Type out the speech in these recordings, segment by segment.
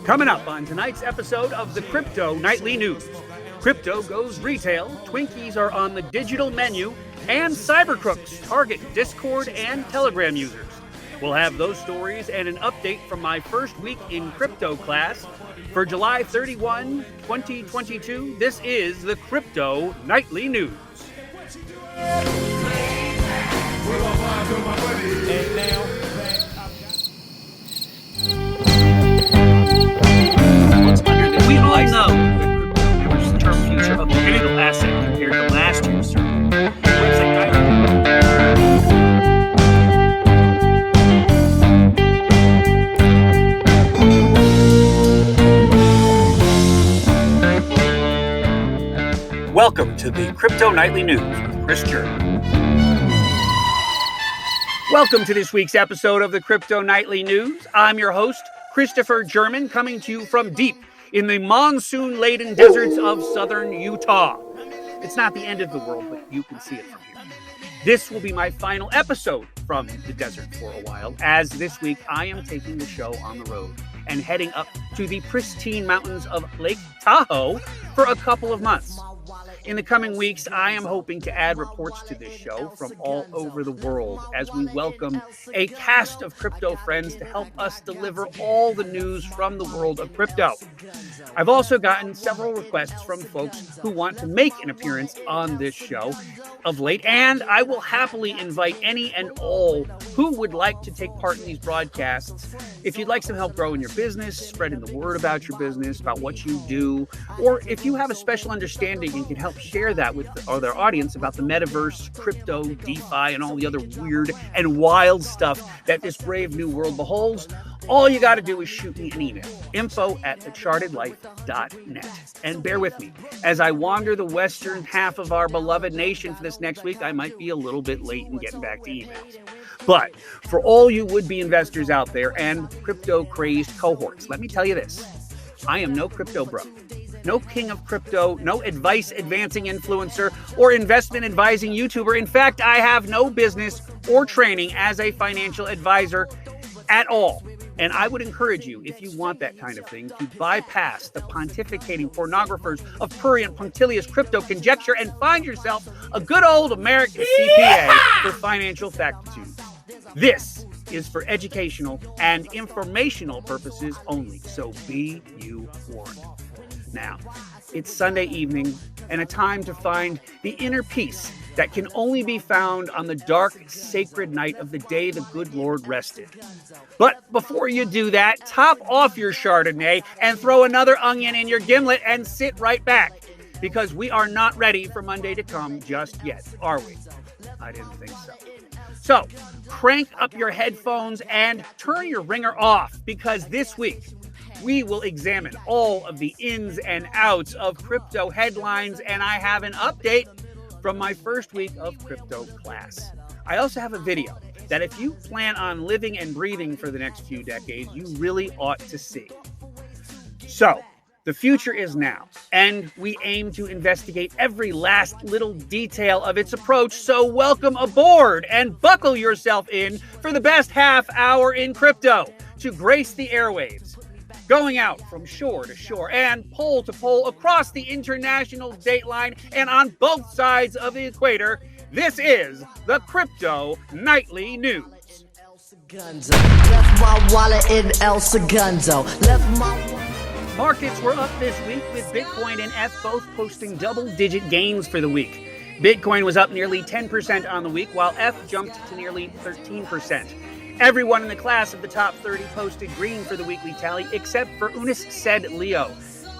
Coming up on tonight's episode of the Crypto Nightly News. Crypto goes retail, Twinkies are on the digital menu, and cyber crooks target Discord and Telegram users. We'll have those stories and an update from my first week in crypto class. For July 31, 2022, this is the Crypto Nightly News. We all know that crypto covers the term future of the digital asset compared to last year's survey. Welcome to the Crypto Nightly News with Chris German. Welcome to this week's episode of the Crypto Nightly News. I'm your host, Christopher German, coming to you from deep in the monsoon-laden deserts of southern Utah. It's not the end of the world, but you can see it from here. This will be my final episode from the desert for a while, as this week I am taking the show on the road and heading up to the pristine mountains of Lake Tahoe for a couple of months. In the coming weeks, I am hoping to add reports to this show from all over the world as we welcome a cast of crypto friends to help us deliver all the news from the world of crypto. I've also gotten several requests from folks who want to make an appearance on this show of late, and I will happily invite any and all who would like to take part in these broadcasts. If you'd like some help growing your business, spreading the word about your business, about what you do, or if you have a special understanding and can help share that with our audience about the metaverse, crypto, DeFi, and all the other weird and wild stuff that this brave new world beholds, all you got to do is shoot me an email, info@thechartedlife.net. And bear with me, as I wander the western half of our beloved nation for this next week, I might be a little bit late in getting back to emails. But for all you would-be investors out there and crypto-crazed cohorts, let me tell you this. I am no crypto bro, no king of crypto, no advice-advancing influencer, or investment advising YouTuber. In fact, I have no business or training as a financial advisor at all. And I would encourage you, if you want that kind of thing, to bypass the pontificating pornographers of prurient, punctilious crypto conjecture and find yourself a good old American CPA for financial factitude. This is for educational and informational purposes only, so be you warned. Now, it's Sunday evening and a time to find the inner peace that can only be found on the dark, sacred night of the day the good Lord rested. But before you do that, top off your Chardonnay and throw another onion in your gimlet and sit right back, because we are not ready for Monday to come just yet, are we? I didn't think so. So, crank up your headphones and turn your ringer off, because this week, we will examine all of the ins and outs of crypto headlines, and I have an update from my first week of crypto class. I also have a video that if you plan on living and breathing for the next few decades, you really ought to see. So, the future is now, and we aim to investigate every last little detail of its approach, so welcome aboard and buckle yourself in for the best half hour in crypto to grace the airwaves. Going out from shore to shore and pole to pole across the international dateline and on both sides of the equator, this is the Crypto Nightly News. Left my wallet in El Segundo. Markets were up this week with Bitcoin and ETH both posting double-digit gains for the week. Bitcoin was up nearly 10% on the week, while ETH jumped to nearly 13%. Everyone in the class of the top 30 posted green for the weekly tally, except for Unis Said Leo,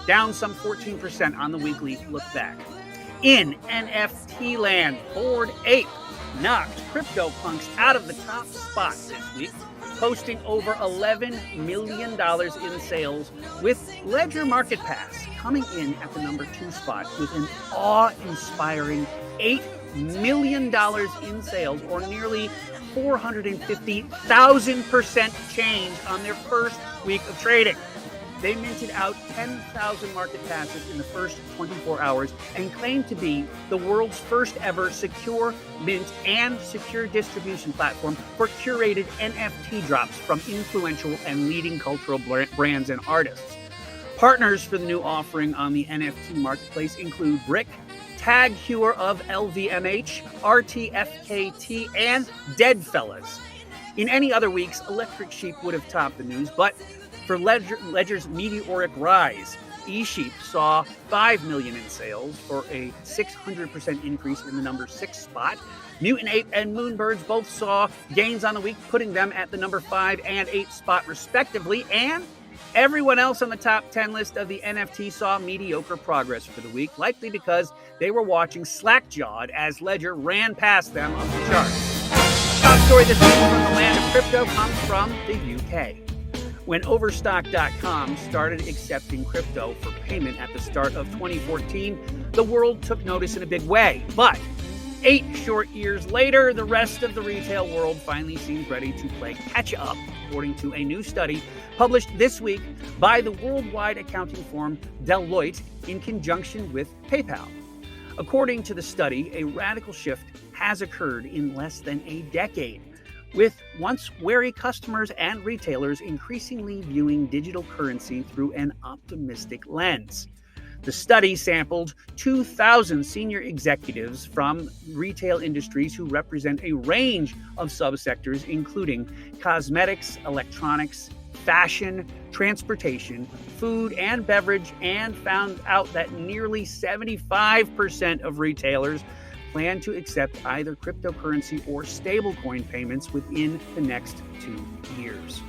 down some 14% on the weekly look back. In NFT land, Bored Ape knocked CryptoPunks out of the top spot this week, posting over $11 million in sales, with Ledger Market Pass coming in at the number 2 spot with an awe-inspiring $8 million in sales, or nearly 450,000% change on their first week of trading. they minted out 10,000 market passes in the first 24 hours and claimed to be the world's first ever secure mint and secure distribution platform for curated NFT drops from influential and leading cultural brands and artists. Partners for the new offering on the NFT marketplace include Brick, Tag Heuer of LVMH, RTFKT, and Deadfellas. In any other weeks, Electric Sheep would have topped the news, but for Ledger's meteoric rise, eSheep saw $5 million in sales for a 600% increase in the number 6 spot. Mutant Ape and Moonbirds both saw gains on the week, putting them at the number 5 and 8 spot respectively, and everyone else on the top 10 list of the NFT saw mediocre progress for the week, likely because they were watching slack-jawed as Ledger ran past them on the chart. Top story this week from the land of crypto comes from the UK. When Overstock.com started accepting crypto for payment at the start of 2014, the world took notice in a big way. But 8 short years later, the rest of the retail world finally seems ready to play catch-up, according to a new study published this week by the worldwide accounting firm Deloitte in conjunction with PayPal. According to the study, a radical shift has occurred in less than a decade, with once wary customers and retailers increasingly viewing digital currency through an optimistic lens. The study sampled 2,000 senior executives from retail industries who represent a range of subsectors, including cosmetics, electronics, fashion, transportation, food, and beverage, and found out that nearly 75% of retailers plan to accept either cryptocurrency or stablecoin payments within the next 2 years.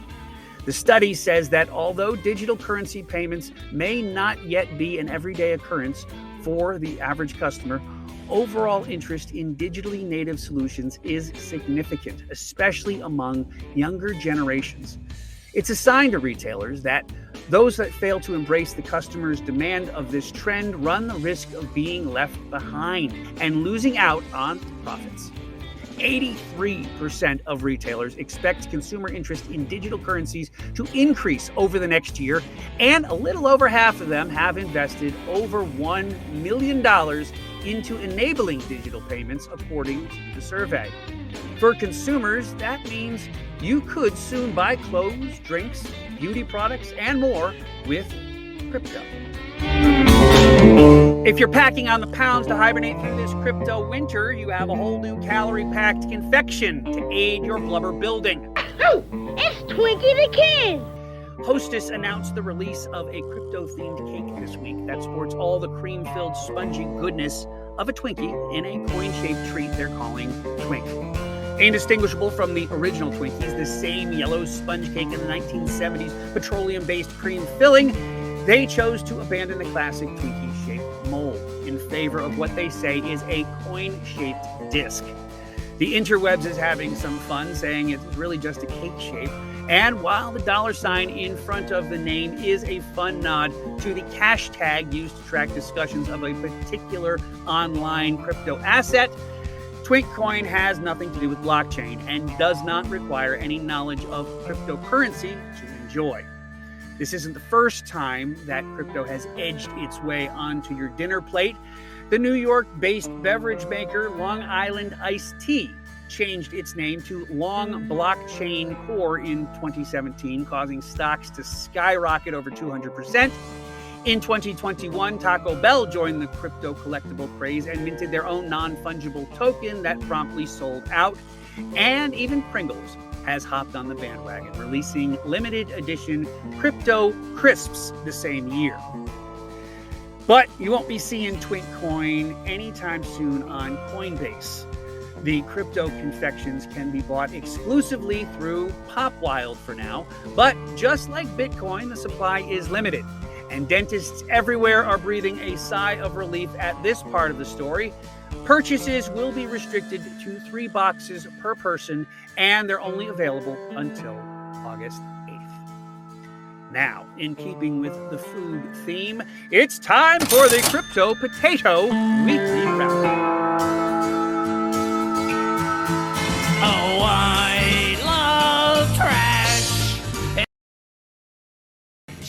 The study says that although digital currency payments may not yet be an everyday occurrence for the average customer, overall interest in digitally native solutions is significant, especially among younger generations. It's a sign to retailers that those that fail to embrace the customer's demand of this trend run the risk of being left behind and losing out on profits. 83% of retailers expect consumer interest in digital currencies to increase over the next year, and a little over half of them have invested over $1 million into enabling digital payments, according to the survey. For consumers, that means you could soon buy clothes, drinks, beauty products, and more with crypto. If you're packing on the pounds to hibernate through this crypto winter, you have a whole new calorie-packed confection to aid your blubber building. Oh, it's Twinkie the Kid! Hostess announced the release of a crypto-themed cake this week that sports all the cream-filled, spongy goodness of a Twinkie in a coin-shaped treat they're calling Twink. Indistinguishable from the original Twinkies, the same yellow sponge cake in the 1970s petroleum-based cream filling, they chose to abandon the classic Twinkie-shaped mold in favor of what they say is a coin-shaped disc. The interwebs is having some fun, saying it's really just a cake shape. And while the $sign in front of the name is a fun nod to the cash tag used to track discussions of a particular online crypto asset, TwinkCoin has nothing to do with blockchain and does not require any knowledge of cryptocurrency to enjoy. This isn't the first time that crypto has edged its way onto your dinner plate. The New York-based beverage maker Long Island Iced Tea changed its name to Long Blockchain Core in 2017, causing stocks to skyrocket over 200%. In 2021, Taco Bell joined the crypto collectible craze and minted their own non-fungible token that promptly sold out. And even Pringles has hopped on the bandwagon, releasing limited edition crypto crisps the same year. But you won't be seeing TwinkCoin anytime soon on Coinbase. The crypto confections can be bought exclusively through PopWild for now, but just like Bitcoin, the supply is limited. And dentists everywhere are breathing a sigh of relief at this part of the story. Purchases will be restricted to 3 boxes per person, and they're only available until August 8th. Now, in keeping with the food theme, it's time for the Crypto Potato Weekly Roundup. Oh, I love trash.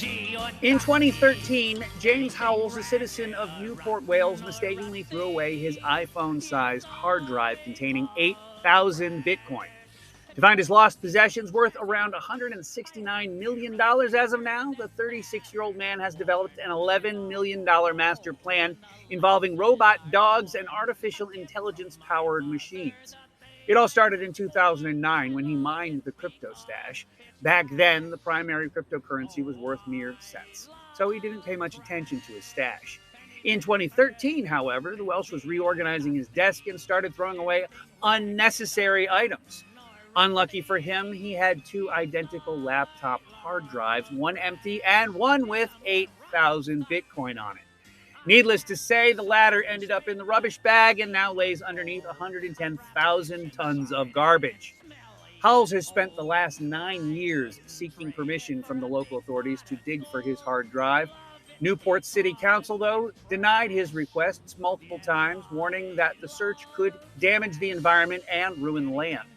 In 2013, James Howell, a citizen of Newport, Wales, mistakenly threw away his iPhone-sized hard drive containing 8,000 Bitcoin. To find his lost possessions worth around $169 million as of now, the 36-year-old man has developed an $11 million master plan involving robot dogs and artificial intelligence-powered machines. It all started in 2009 when he mined the crypto stash. Back then, the primary cryptocurrency was worth mere cents, so he didn't pay much attention to his stash. In 2013, however, the Welsh was reorganizing his desk and started throwing away unnecessary items. Unlucky for him, he had two identical laptop hard drives, one empty and one with 8,000 Bitcoin on it. Needless to say, the latter ended up in the rubbish bag and now lays underneath 110,000 tons of garbage. Howells has spent the last 9 years seeking permission from the local authorities to dig for his hard drive. Newport City Council, though, denied his requests multiple times, warning that the search could damage the environment and ruin land.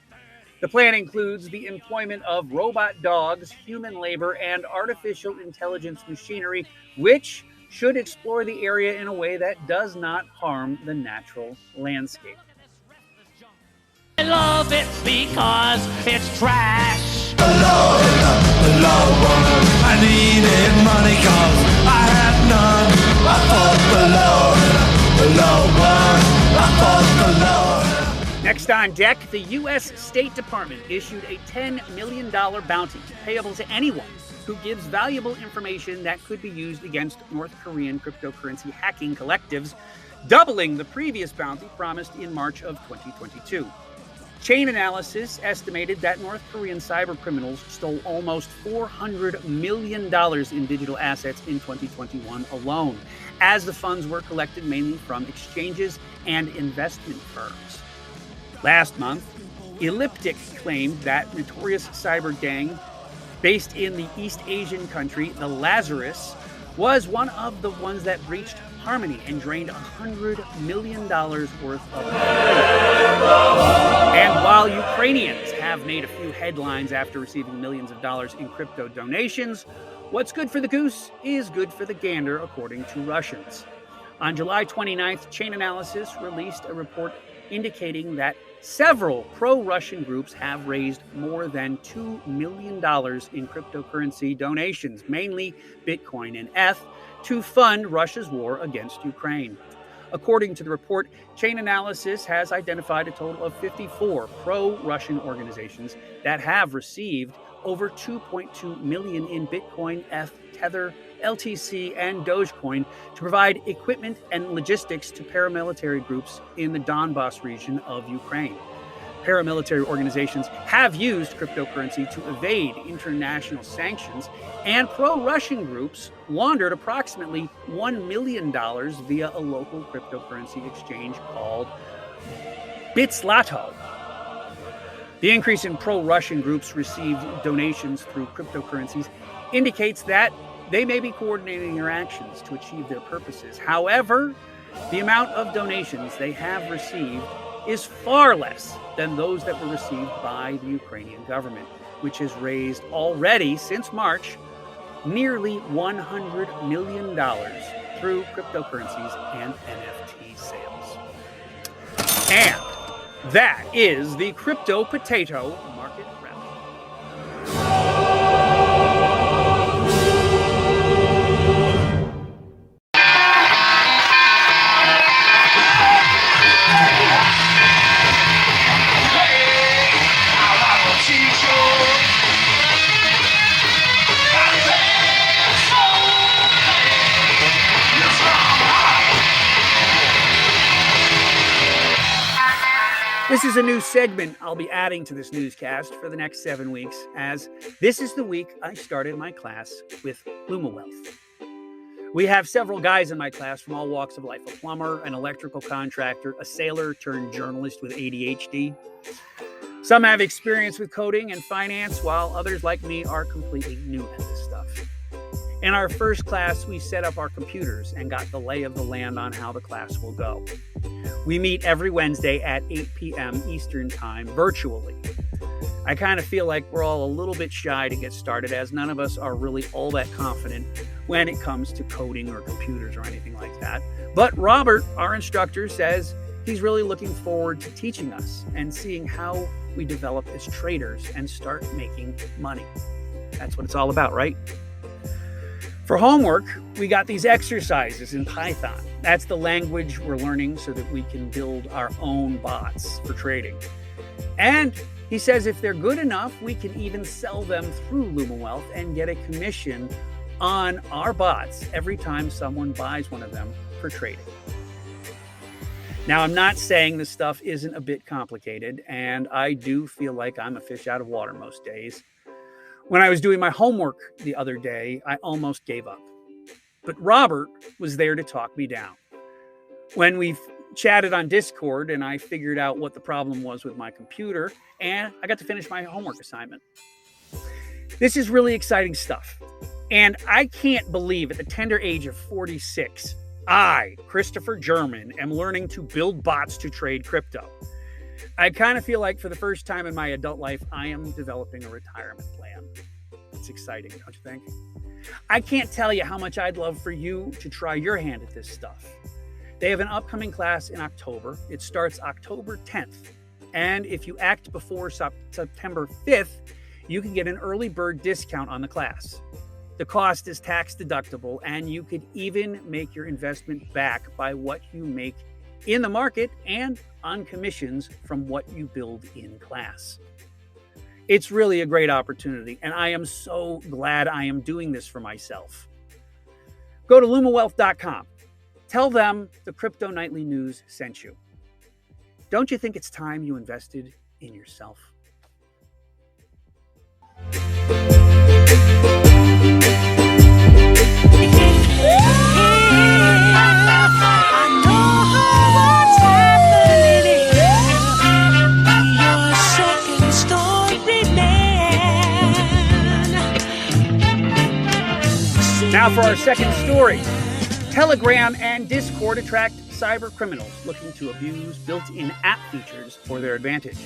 The plan includes the employment of robot dogs, human labor, and artificial intelligence machinery, which should explore the area in a way that does not harm the natural landscape. I love it because it's trash. Below one, I needed money cause I had none. I fought below one, I fought below. Next on deck, the U.S. State Department issued a $10 million bounty payable to anyone who gives valuable information that could be used against North Korean cryptocurrency hacking collectives, doubling the previous bounty promised in March of 2022. Chain Analysis estimated that North Korean cyber criminals stole almost $400 million in digital assets in 2021 alone, as the funds were collected mainly from exchanges and investment firms. Last month, Elliptic claimed that notorious cyber gang based in the East Asian country, the Lazarus, was one of the ones that breached Harmony and drained $100 million worth of money. And while Ukrainians have made a few headlines after receiving millions of dollars in crypto donations, what's good for the goose is good for the gander, according to Russians. On July 29th, Chain Analysis released a report indicating that several pro-Russian groups have raised more than $2 million in cryptocurrency donations, mainly Bitcoin and ETH, to fund Russia's war against Ukraine. According to the report, Chain Analysis has identified a total of 54 pro-Russian organizations that have received over $2.2 million in Bitcoin, ETH, Tether, LTC, and Dogecoin to provide equipment and logistics to paramilitary groups in the Donbas region of Ukraine. Paramilitary organizations have used cryptocurrency to evade international sanctions, and pro-Russian groups laundered approximately $1 million via a local cryptocurrency exchange called Bitslato. The increase in pro-Russian groups received donations through cryptocurrencies indicates that they may be coordinating their actions to achieve their purposes. However, the amount of donations they have received is far less than those that were received by the Ukrainian government, which has raised already since March nearly $100 million through cryptocurrencies and NFT sales. And that is the Crypto Potato Market Wrap. This is a new segment I'll be adding to this newscast for the next 7 weeks, as this is the week I started my class with Luma Wealth. We have several guys in my class from all walks of life: a plumber, an electrical contractor, a sailor turned journalist with ADHD. Some have experience with coding and finance, while others, like me, are completely new at this stuff. In our first class, we set up our computers and got the lay of the land on how the class will go. We meet every Wednesday at 8 p.m. Eastern Time virtually. I kind of feel like we're all a little bit shy to get started, as none of us are really all that confident when it comes to coding or computers or anything like that. But Robert, our instructor, says he's really looking forward to teaching us and seeing how we develop as traders and start making money. That's what it's all about, right? For homework, we got these exercises in Python. That's the language we're learning so that we can build our own bots for trading. And he says if they're good enough, we can even sell them through Luma Wealth and get a commission on our bots every time someone buys one of them for trading. Now, I'm not saying this stuff isn't a bit complicated, and I do feel like I'm a fish out of water most days. When I was doing my homework the other day, I almost gave up. But Robert was there to talk me down. When we chatted on Discord and I figured out what the problem was with my computer, and I got to finish my homework assignment. This is really exciting stuff. And I can't believe at the tender age of 46, I, Christopher German, am learning to build bots to trade crypto. I kind of feel like for the first time in my adult life, I am developing a retirement plan. It's exciting, don't you think? I can't tell you how much I'd love for you to try your hand at this stuff. They have an upcoming class in October. It starts October 10th. And if you act before September 5th, you can get an early bird discount on the class. The cost is tax deductible, and you could even make your investment back by what you make in the market and on commissions from what you build in class. It's really a great opportunity, and I am so glad I am doing this for myself. Go to lumawealth.com. Tell them the Crypto Nightly News sent you. Don't you think it's time you invested in yourself? Now for our second story. Telegram and Discord attract cyber criminals looking to abuse built-in app features for their advantage.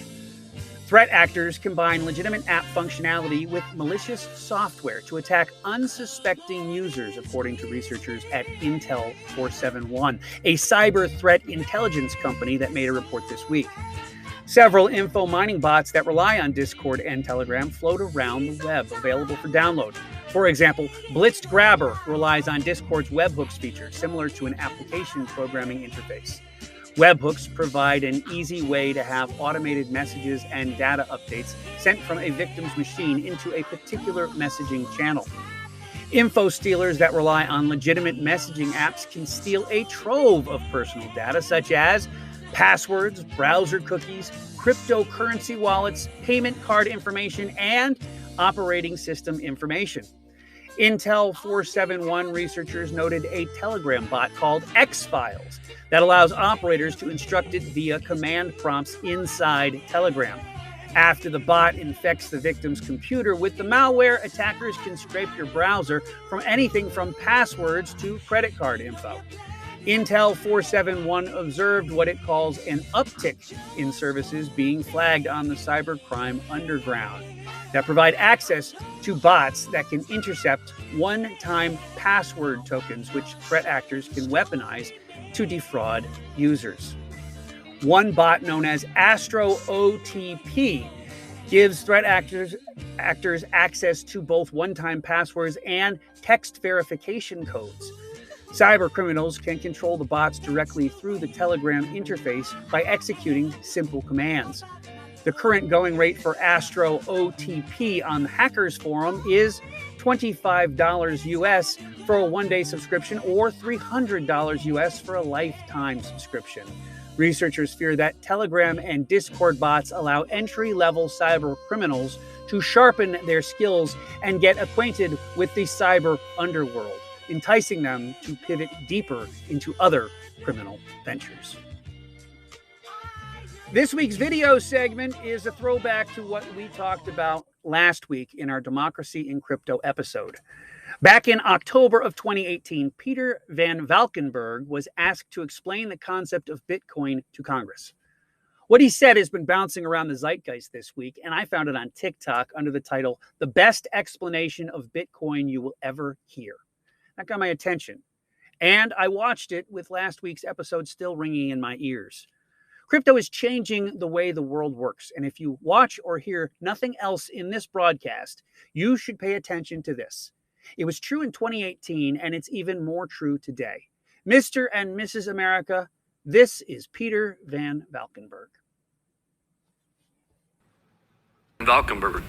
Threat actors combine legitimate app functionality with malicious software to attack unsuspecting users, according to researchers at Intel 471, a cyber threat intelligence company that made a report this week. Several info mining bots that rely on Discord and Telegram float around the web, available for download. For example, Blitzed Grabber relies on Discord's webhooks feature, similar to an application programming interface. Webhooks provide an easy way to have automated messages and data updates sent from a victim's machine into a particular messaging channel. Info stealers that rely on legitimate messaging apps can steal a trove of personal data, such as passwords, browser cookies, cryptocurrency wallets, payment card information, and operating system information. Intel 471 researchers noted a Telegram bot called X-Files that allows operators to instruct it via command prompts inside Telegram. After the bot infects the victim's computer with the malware, attackers can scrape your browser from anything from passwords to credit card info. Intel 471 observed what it calls an uptick in services being flagged on the cybercrime underground that provide access to bots that can intercept one-time password tokens, which threat actors can weaponize to defraud users. One bot known as Astro OTP gives threat actors access to both one-time passwords and text verification codes. Cyber criminals can control the bots directly through the Telegram interface by executing simple commands. The current going rate for Astro OTP on the Hackers Forum is $25 US for a one-day subscription or $300 US for a lifetime subscription. Researchers fear that Telegram and Discord bots allow entry-level cyber criminals to sharpen their skills and get acquainted with the cyber underworld, enticing them to pivot deeper into other criminal ventures. This week's video segment is a throwback to what we talked about last week in our Democracy in Crypto episode. Back in October of 2018, Peter Van Valkenburg was asked to explain the concept of Bitcoin to Congress. What he said has been bouncing around the zeitgeist this week, and I found it on TikTok under the title, "The Best Explanation of Bitcoin You Will Ever Hear." That got my attention, and I watched it with last week's episode still ringing in my ears. Crypto is changing the way the world works, and if you watch or hear nothing else in this broadcast, you should pay attention to this. It was true in 2018, and it's even more true today. Mr. and Mrs. America, this is Peter Van Valkenburg. Valkenburg.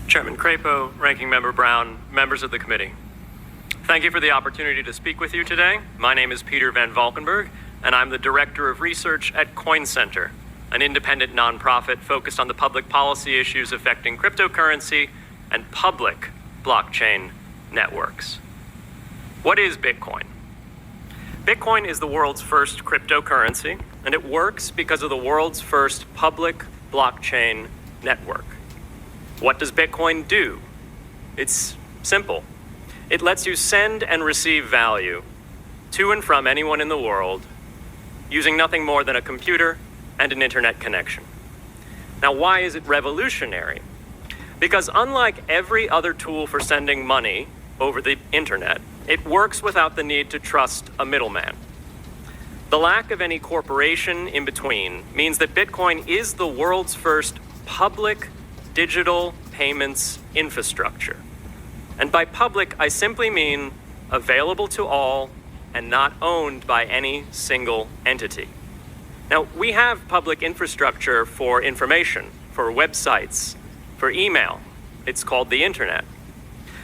Chairman Crapo, Ranking Member Brown, members of the committee. Thank you for the opportunity to speak with you today. My name is Peter Van Valkenburg, and I'm the Director of Research at Coin Center, an independent nonprofit focused on the public policy issues affecting cryptocurrency and public blockchain networks. What is Bitcoin? Bitcoin is the world's first cryptocurrency, and it works because of the world's first public blockchain network. What does Bitcoin do? It's simple. It lets you send and receive value to and from anyone in the world using nothing more than a computer and an internet connection. Now, why is it revolutionary? Because unlike every other tool for sending money over the internet, it works without the need to trust a middleman. The lack of any corporation in between means that Bitcoin is the world's first public digital payments infrastructure. And by public, I simply mean available to all and not owned by any single entity. Now, we have public infrastructure for information, for websites, for email. It's called the internet.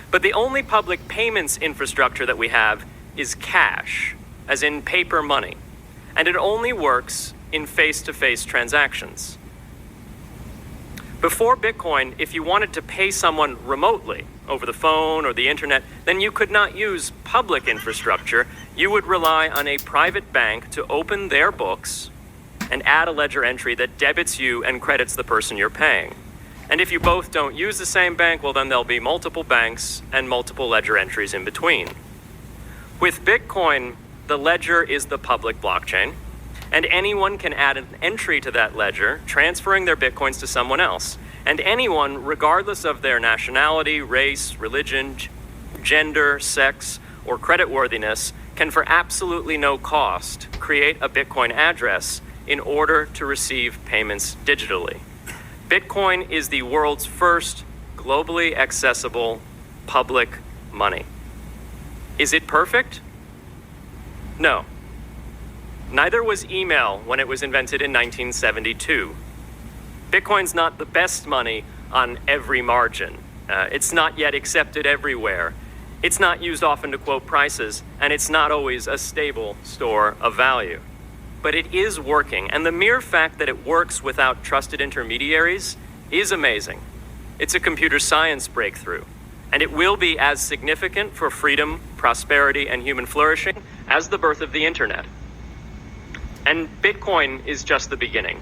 But the only public payments infrastructure that we have is cash, as in paper money. And it only works in face-to-face transactions. Before Bitcoin, if you wanted to pay someone remotely over the phone or the internet, then you could not use public infrastructure. You would rely on a private bank to open their books and add a ledger entry that debits you and credits the person you're paying. And if you both don't use the same bank, well, then there'll be multiple banks and multiple ledger entries in between. With Bitcoin, the ledger is the public blockchain, and anyone can add an entry to that ledger, transferring their Bitcoins to someone else. And anyone, regardless of their nationality, race, religion, gender, sex, or creditworthiness, can for absolutely no cost create a Bitcoin address in order to receive payments digitally. Bitcoin is the world's first globally accessible public money. Is it perfect? No. Neither was email when it was invented in 1972. Bitcoin's not the best money on every margin. It's not yet accepted everywhere. It's not used often to quote prices, and it's not always a stable store of value. But it is working, and the mere fact that it works without trusted intermediaries is amazing. It's a computer science breakthrough, and it will be as significant for freedom, prosperity, and human flourishing as the birth of the internet. And Bitcoin is just the beginning.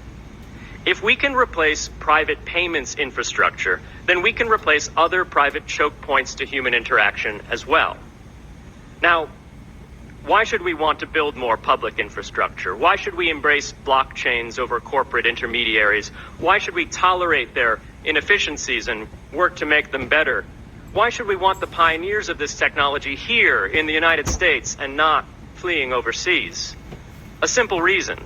If we can replace private payments infrastructure, then we can replace other private choke points to human interaction as well. Now, why should we want to build more public infrastructure? Why should we embrace blockchains over corporate intermediaries? Why should we tolerate their inefficiencies and work to make them better? Why should we want the pioneers of this technology here in the United States and not fleeing overseas? A simple reason.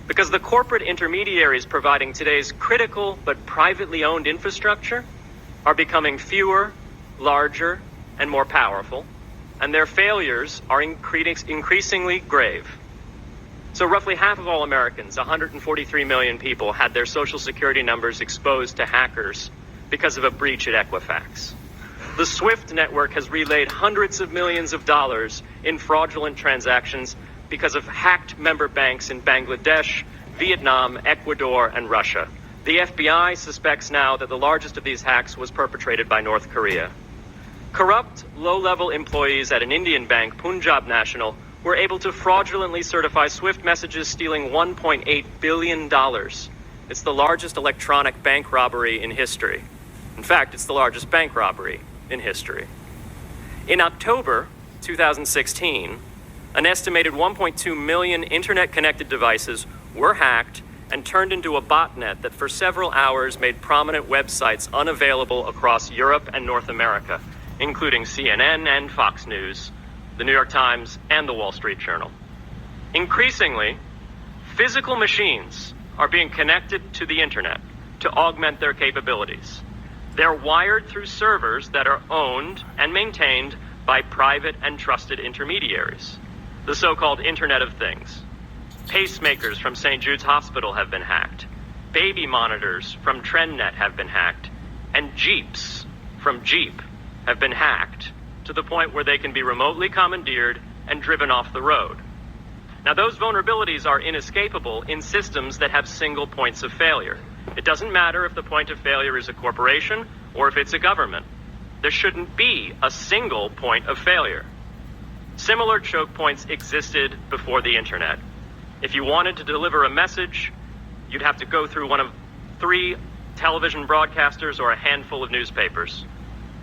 Because the corporate intermediaries providing today's critical but privately owned infrastructure are becoming fewer, larger, and more powerful, and their failures are increasingly grave. So roughly half of all Americans, 143 million people, had their social security numbers exposed to hackers because of a breach at Equifax. The SWIFT network has relayed hundreds of millions of dollars in fraudulent transactions because of hacked member banks in Bangladesh, Vietnam, Ecuador, and Russia. The FBI suspects now that the largest of these hacks was perpetrated by North Korea. Corrupt, low-level employees at an Indian bank, Punjab National, were able to fraudulently certify SWIFT messages, stealing $1.8 billion. It's the largest electronic bank robbery in history. In fact, it's the largest bank robbery in history. In October 2016, an estimated 1.2 million internet-connected devices were hacked and turned into a botnet that for several hours made prominent websites unavailable across Europe and North America, including CNN and Fox News, the New York Times, and the Wall Street Journal. Increasingly, physical machines are being connected to the internet to augment their capabilities. They're wired through servers that are owned and maintained by private and trusted intermediaries, the so-called Internet of Things. Pacemakers from St. Jude's Hospital have been hacked. Baby monitors from TrendNet have been hacked. And Jeeps from Jeep have been hacked to the point where they can be remotely commandeered and driven off the road. Now, those vulnerabilities are inescapable in systems that have single points of failure. It doesn't matter if the point of failure is a corporation or if it's a government. There shouldn't be a single point of failure. Similar choke points existed before the internet. If you wanted to deliver a message, you'd have to go through one of 3 television broadcasters or a handful of newspapers.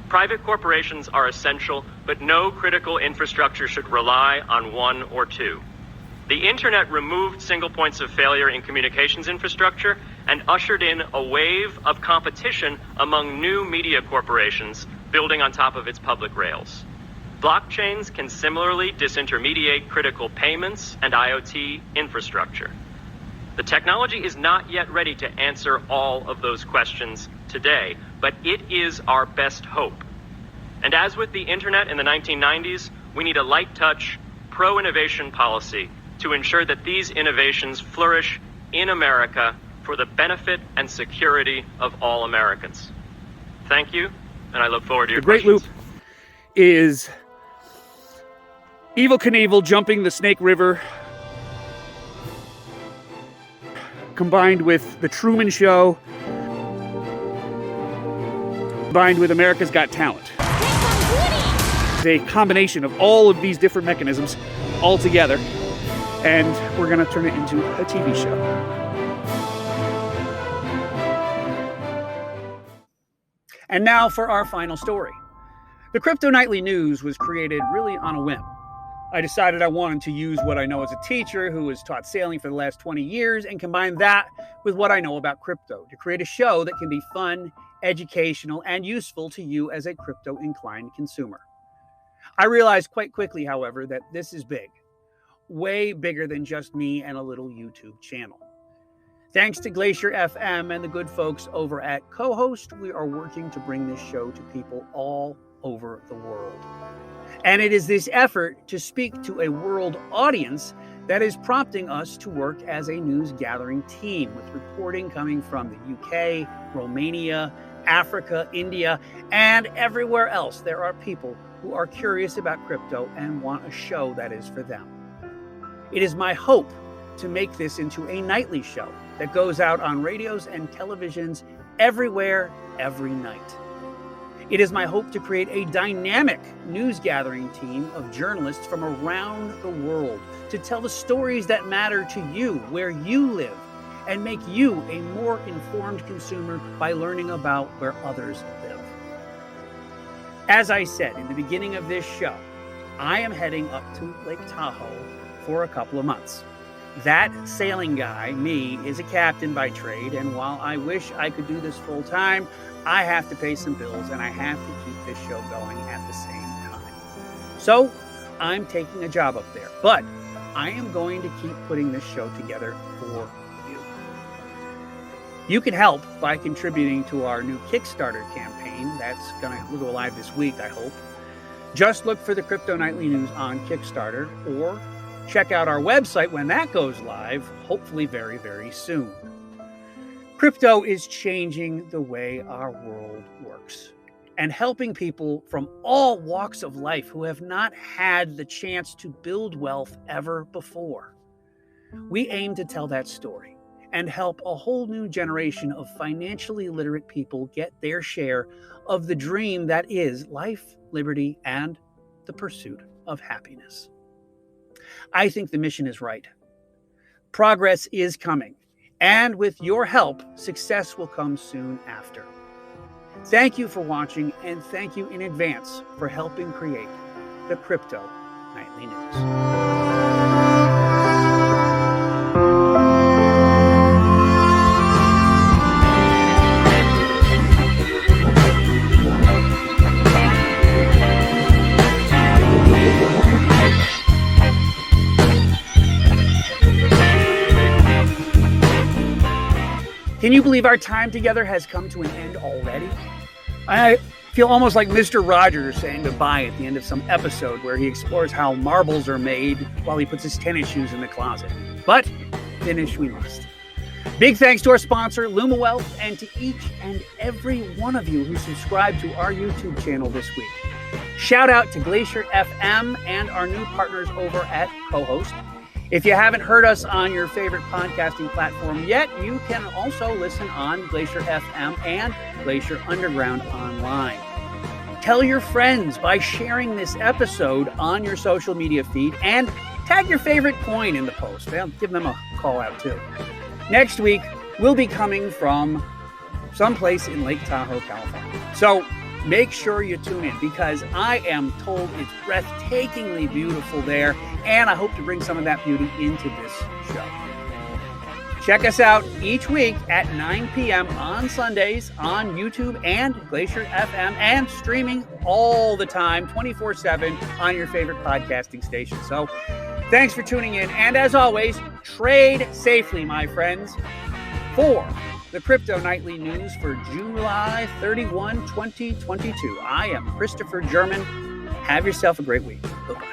Private corporations are essential, but no critical infrastructure should rely on 1 or 2. The internet removed single points of failure in communications infrastructure and ushered in a wave of competition among new media corporations building on top of its public rails. Blockchains can similarly disintermediate critical payments and IoT infrastructure. The technology is not yet ready to answer all of those questions today, but it is our best hope. And as with the internet in the 1990s, we need a light touch, pro-innovation policy to ensure that these innovations flourish in America for the benefit and security of all Americans. Thank you, and I look forward to your questions. The Great Loop is Evel Knievel jumping the Snake River, combined with The Truman Show, combined with America's Got Talent. It's a combination of all of these different mechanisms all together, and we're going to turn it into a TV show. And now for our final story. The Crypto Nightly News was created really on a whim. I decided I wanted to use what I know as a teacher who has taught sailing for the last 20 years and combine that with what I know about crypto to create a show that can be fun, educational, and useful to you as a crypto-inclined consumer. I realized quite quickly, however, that this is big, way bigger than just me and a little YouTube channel. Thanks to Glacier FM and the good folks over at Co-Host, we are working to bring this show to people all over the world. And it is this effort to speak to a world audience that is prompting us to work as a news gathering team, with reporting coming from the UK, Romania, Africa, India, and everywhere else. There are people who are curious about crypto and want a show that is for them. It is my hope to make this into a nightly show that goes out on radios and televisions everywhere, every night. It is my hope to create a dynamic news gathering team of journalists from around the world to tell the stories that matter to you, where you live, and make you a more informed consumer by learning about where others live. As I said in the beginning of this show, I am heading up to Lake Tahoe for a couple of months. That sailing guy, me, is a captain by trade, and while I wish I could do this full time, I have to pay some bills and I have to keep this show going at the same time. So I'm taking a job up there, but I am going to keep putting this show together for you. You can help by contributing to our new Kickstarter campaign that's going to go live this week, I hope. Just look for the Crypto Nightly News on Kickstarter, or check out our website when that goes live, hopefully very, very soon. Crypto is changing the way our world works and helping people from all walks of life who have not had the chance to build wealth ever before. We aim to tell that story and help a whole new generation of financially literate people get their share of the dream that is life, liberty, and the pursuit of happiness. I think the mission is right. Progress is coming. And with your help, success will come soon after. Thank you for watching, and thank you in advance for helping create the Crypto Nightly News. Can you believe our time together has come to an end already? I feel almost like Mr. Rogers saying goodbye at the end of some episode where he explores how marbles are made while he puts his tennis shoes in the closet. But finish we must. Big thanks to our sponsor, Luma Wealth, and to each and every one of you who subscribed to our YouTube channel this week. Shout out to Glacier FM and our new partners over at Co-Host. If you haven't heard us on your favorite podcasting platform yet, you can also listen on Glacier FM and Glacier Underground online. Tell your friends by sharing this episode on your social media feed and tag your favorite coin in the post. Well, give them a call out too. Next week, we'll be coming from someplace in Lake Tahoe, California. So make sure you tune in because I am told it's breathtakingly beautiful there, and I hope to bring some of that beauty into this show. Check us out each week at 9 p.m. on Sundays on YouTube and Glacier FM, and streaming all the time, 24/7 on your favorite podcasting station. So thanks for tuning in, and as always, trade safely, my friends. For the Crypto Nightly News for July 31, 2022, I am Christopher German. Have yourself a great week. Bye-bye.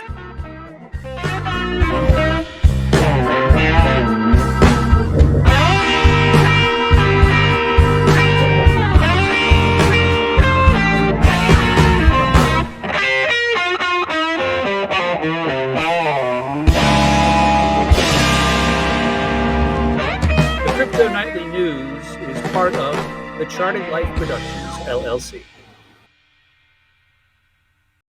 The Crypto Nightly News is part of the Charted Life Productions, LLC.